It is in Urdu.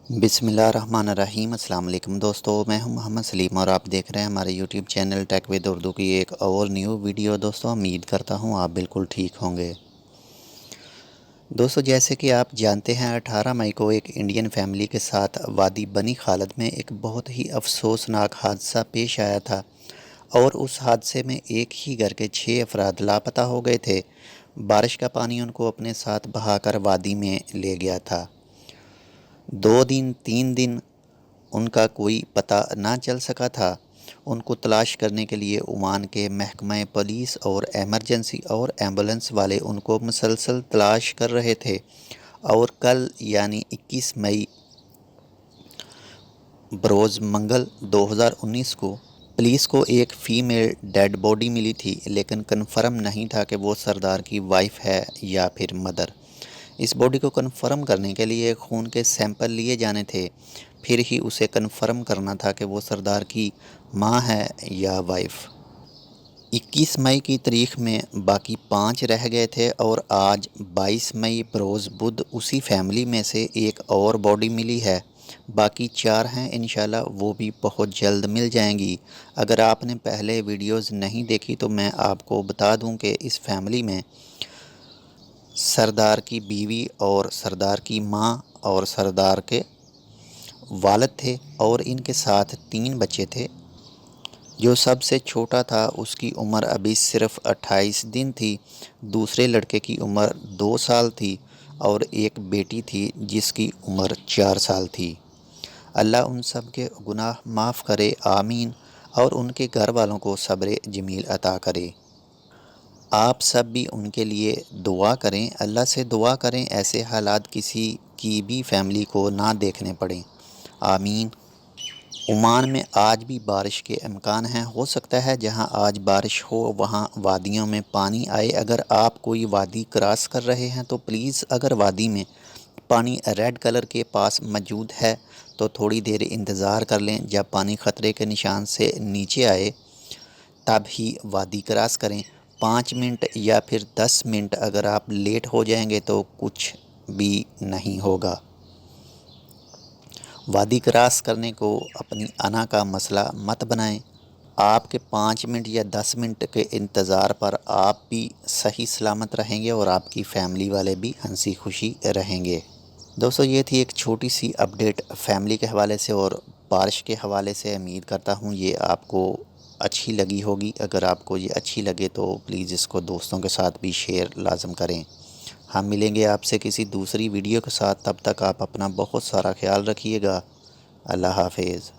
بسم اللہ الرحمن الرحیم۔ السلام علیکم دوستو، میں ہوں محمد سلیم اور آپ دیکھ رہے ہیں ہمارے YouTube channel take with Urdu کی ایک اور نیو ویڈیو۔ دوستو امید کرتا ہوں آپ بالکل ٹھیک ہوں گے۔ دوستو جیسے کہ آپ جانتے ہیں 18 مئی کو ایک انڈین فیملی کے ساتھ وادی بنی خالد میں ایک بہت ہی افسوسناک حادثہ پیش آیا تھا، اور اس حادثے میں ایک ہی گھر کے 6 افراد لاپتہ ہو گئے تھے۔ بارش کا پانی ان کو اپنے ساتھ بہا کر وادی میں لے گیا تھا۔ 3 دن ان کا کوئی پتہ نہ چل سکا تھا۔ ان کو تلاش کرنے کے لیے عمان کے محکمہ پولیس اور ایمرجنسی اور ایمبولنس والے ان کو مسلسل تلاش کر رہے تھے، اور کل یعنی 21 مئی بروز منگل 2019 کو پولیس کو ایک فیمیل ڈیڈ باڈی ملی تھی، لیکن کنفرم نہیں تھا کہ وہ سردار کی وائف ہے یا پھر مدر۔ اس باڈی کو کنفرم کرنے کے لیے خون کے سیمپل لیے جانے تھے، پھر ہی اسے کنفرم کرنا تھا کہ وہ سردار کی ماں ہے یا وائف۔ 21 مئی کی تاریخ میں باقی 5 رہ گئے تھے، اور آج 22 مئی بروز بدھ اسی فیملی میں سے ایک اور باڈی ملی ہے۔ باقی 4 ہیں، انشاءاللہ وہ بھی بہت جلد مل جائیں گی۔ اگر آپ نے پہلے ویڈیوز نہیں دیکھی تو میں آپ کو بتا دوں کہ اس فیملی میں سردار کی بیوی اور سردار کی ماں اور سردار کے والد تھے، اور ان کے ساتھ 3 بچے تھے۔ جو سب سے چھوٹا تھا اس کی عمر ابھی صرف 28 دن تھی، دوسرے لڑکے کی عمر 2 سال تھی، اور ایک بیٹی تھی جس کی عمر 4 سال تھی۔ اللہ ان سب کے گناہ معاف کرے، آمین، اور ان کے گھر والوں کو صبر جمیل عطا کرے۔ آپ سب بھی ان کے لیے دعا کریں، اللہ سے دعا کریں ایسے حالات کسی کی بھی فیملی کو نہ دیکھنے پڑیں، آمین۔ عمان میں آج بھی بارش کے امکان ہیں، ہو سکتا ہے جہاں آج بارش ہو وہاں وادیوں میں پانی آئے۔ اگر آپ کوئی وادی کراس کر رہے ہیں تو پلیز، اگر وادی میں پانی ریڈ کلر کے پاس موجود ہے تو تھوڑی دیر انتظار کر لیں۔ جب پانی خطرے کے نشان سے نیچے آئے تب ہی وادی کراس کریں۔ 5 منٹ یا پھر 10 منٹ اگر آپ لیٹ ہو جائیں گے تو کچھ بھی نہیں ہوگا۔ وادی کراس کرنے کو اپنی انا کا مسئلہ مت بنائیں۔ آپ کے 5 منٹ یا 10 منٹ کے انتظار پر آپ بھی صحیح سلامت رہیں گے، اور آپ کی فیملی والے بھی ہنسی خوشی رہیں گے۔ دوستو یہ تھی ایک چھوٹی سی اپڈیٹ فیملی کے حوالے سے اور بارش کے حوالے سے۔ امید کرتا ہوں یہ آپ کو اچھی لگی ہوگی۔ اگر آپ کو یہ اچھی لگے تو پلیز اس کو دوستوں کے ساتھ بھی شیئر لازم کریں۔ ہم ملیں گے آپ سے کسی دوسری ویڈیو کے ساتھ، تب تک آپ اپنا بہت سارا خیال رکھیے گا۔ اللہ حافظ۔